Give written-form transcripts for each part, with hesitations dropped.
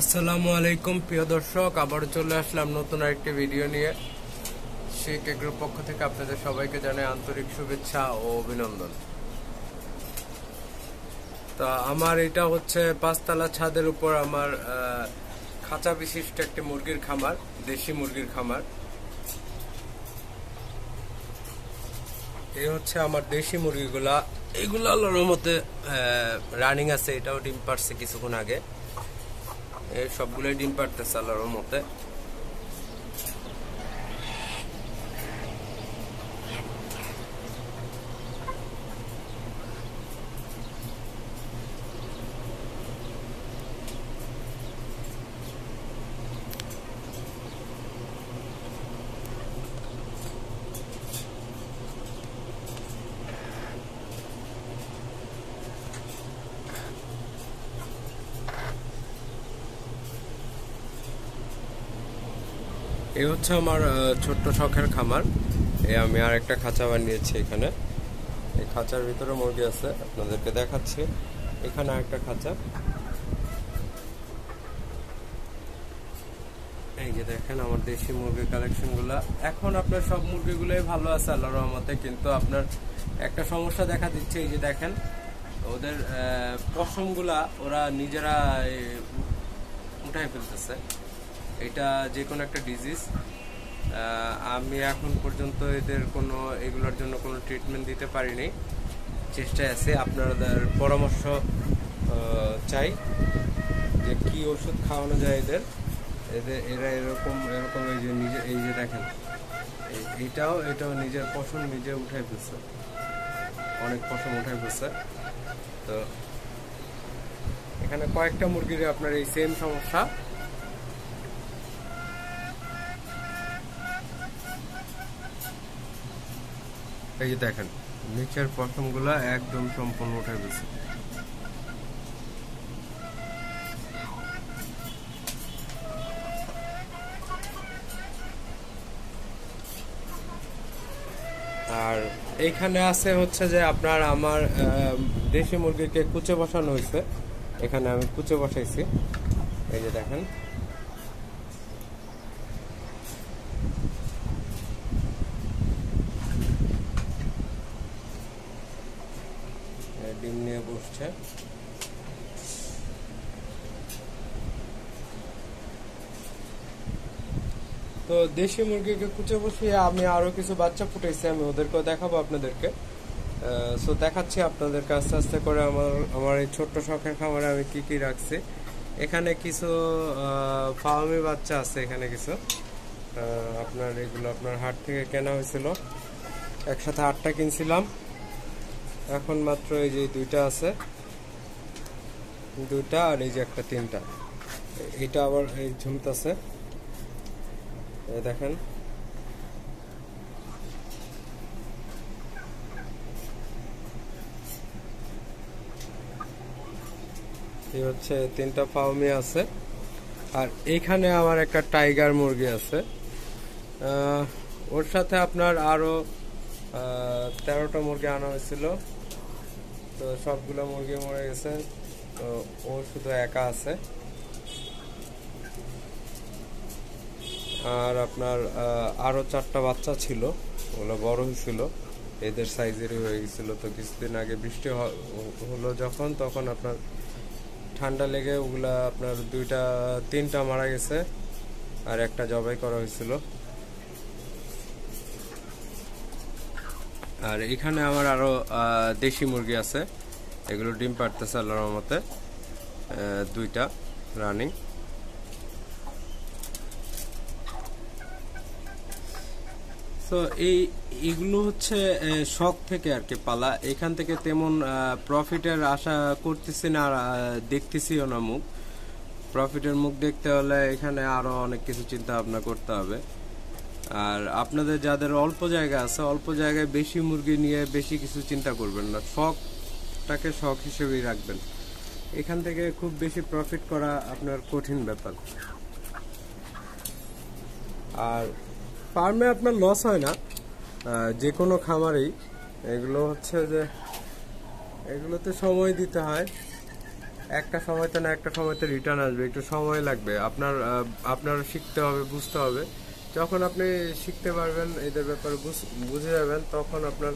আসসালামু আলাইকুম প্রিয় দর্শক, আবার চলে আসলাম নতুন আরেকটি ভিডিও নিয়ে। শেখ এগ্রোর পক্ষ থেকে আপনাদের সবাইকে জানাই আন্তরিক শুভেচ্ছা ও অভিনন্দন। তা আমার এটা হচ্ছে 5 তলা ছাদের উপর আমার খাঁচা বিশিষ্ট একটি মুরগির খামার, দেশি মুরগির খামার। এই হচ্ছে আমার দেশি মুরগিগুলা, এগুলো আল্লাহর মতে রানিং আছে। এটাও ডিম পারছে কিছুক্ষণ আগে, এই সবগুলোই ডিম পারতেছে আল্লাহর মতে। এই হচ্ছে আমার ছোট্ট শখের খামার। আমি আর একটা খাঁচা বানিয়েছি এখানে। এই খাঁচার ভিতরে মুরগি আছে, আপনাদেরকে দেখাচ্ছি। এখানে একটা খাঁচা, এই যে দেখেন আমার দেশি মুরগির কালেকশন গুলা। এখন আপনার সব মুরগিগুলোই ভালো আছে আল্লাহর রহমতে, কিন্তু আপনার একটা সমস্যা দেখা দিচ্ছে। এই যে দেখেন ওদের পশমগুলা ওরা নিজেরা উঠাই ফেলতেছে। এটা যে কোনো একটা ডিজিজ। আমি এখন পর্যন্ত এগুলোর জন্য কোনো ট্রিটমেন্ট দিতে পারিনি, চেষ্টায় আছে। আপনাদের পরামর্শ চাই যে কি ওষুধ খাওয়ানো যায় এরা এরকম এই যে দেখেন এটাও নিজের পশম নিজে উঠাই ফেলছে, অনেক পশম উঠাই ফেলছে। তো এখানে কয়েকটা মুরগির আপনার এই সেম সমস্যা। এই যে দেখেন নিচের পশমগুলা একদম সম্পূর্ণ উঠে গেছে। আর এইখানে আছে হচ্ছে যে আপনার আমার দেশি মুরগিকে কুচে বসানো হয়েছে। এখানে আমি কুচে বসাইছি, এই যে দেখেন। ডিম নিয়ে বসছে। তো দেশি মুরগিকে কুচে বসিয়ে আমি আরো কিছু বাচ্চা ফুটাইছি, আমি ওদেরকেও দেখাবো আপনাদেরকে। সো দেখাচ্ছি আপনাদেরকে আস্তে আস্তে করে আমার এই ছোট্ট শখের খামারে আমি কি কি রাখছি। এখানে কিছু ফার্মি বাচ্চা আছে, এখানে কিছু আপনার এগুলো আপনার হাট থেকে কেনা হয়েছিল। একসাথে 8টা কিনছিলাম, এখন মাত্র এই যে 2টা আছে, 2টা আর এই যে একটা 3টা। এটা আবার এই ঝুমতাছে, দেখেন। এই হচ্ছে 3টা ফার্মি আছে। আর এইখানে আমার একটা টাইগার মুরগি আছে, ওর সাথে আপনার আরো 13টা মুরগি আনা হয়েছিল। তো সবগুলো মুরগি মরে গেছে, তো ও শুধু একা আছে। আর আপনার আরো 4টা বাচ্চা ছিল, ওগুলো বড় হয়েছিল, এদের সাইজেরই হয়ে গেছিল। তো কিছুদিন আগে বৃষ্টি হলো যখন, তখন আপনার ঠান্ডা লেগে ওগুলা আপনার 3টা মারা গেছে, আর একটা জবাই করা হয়েছিল। আর এখানে আমার আরো দেশি মুরগি আছে, এগুলো ডিম পাড়তেছে আল্লাহর রহমতে, 2টা রানিং। তো এইগুলো হচ্ছে শখ থেকে আর কি পালা। এখান থেকে তেমন প্রফিটের আশা করতেছি না, আর দেখতেছিও না মুখ। প্রফিটের মুখ দেখতে হলে এখানে আরো অনেক কিছু চিন্তা ভাবনা করতে হবে। আর আপনাদের যাদের অল্প জায়গা আছে, অল্প জায়গায় বেশি মুরগি নিয়ে বেশি কিছু চিন্তা করবেন না, শখটাকে শখ হিসেবেই রাখবেন। এখান থেকে খুব বেশি প্রফিট করা আপনার কঠিন ব্যাপার। আর ফার্মে আপনার লস হয় না, যে কোনো খামারেই। এগুলো হচ্ছে যে এগুলোতে সময় দিতে হয়, একটা সময়তে না একটা সময়তে রিটার্ন আসবে, একটু সময় লাগবে। আপনার শিখতে হবে, বুঝতে হবে। যখন আপনি শিখতে পারবেন, এদের ব্যাপারে বুঝে যাবেন, তখন আপনার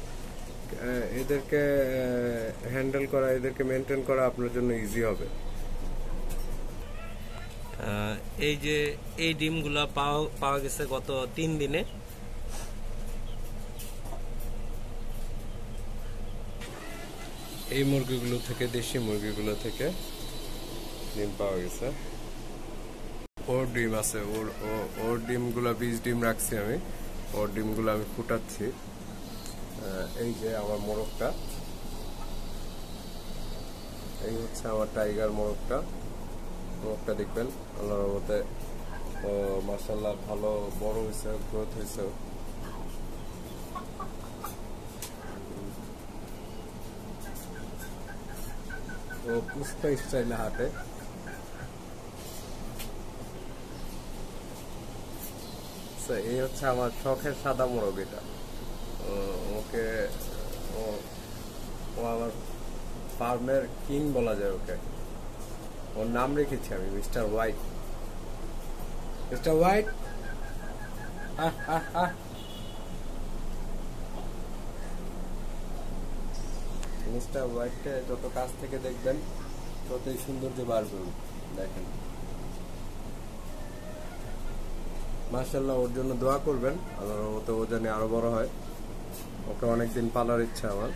এদেরকে হ্যান্ডেল করা, এদেরকে মেনটেন করা আপনার জন্য ইজি হবে। এই যে এই ডিমগুলা পাওয়া গেছে গত 3 দিনে। এই মুরগিগুলো থেকে, দেশি মুরগিগুলো থেকে ডিম পাওয়া গেছে। ওর ডিম আছে, ওর ডিমগুলো 20 ডিম রাখছি আমি। ওর ডিমগুলো আমি ফুটাচ্ছি। এই যে আমার মোরগটা, এই হচ্ছে আমার টাইগার মোরগটা। মোরগটা দেখবেন আল্লাহর রহমতে মাশাআল্লাহ ভালো বড় হয়েছে, গ্রোথ হয়েছে। ও পুষ্পা স্টাইলে হাঁটে। এই হচ্ছে আমার শখের সাদা মোরগ। এটা ওকে ও আমার ফার্মের কিং বলা যায় ওকে। ওর নাম রেখেছি আমি Mister White. Mister White, Mister হোয়াইটকে যত কাছ থেকে দেখবেন ততই সৌন্দর্য বাড়বে। দেখেন, মাশাআল্লাহ। ওর জন্য দোয়া করবেন, আল্লাহর রহমতে ও যেন আরো বড় হয়। ওকে অনেকদিন পালার ইচ্ছা আমার।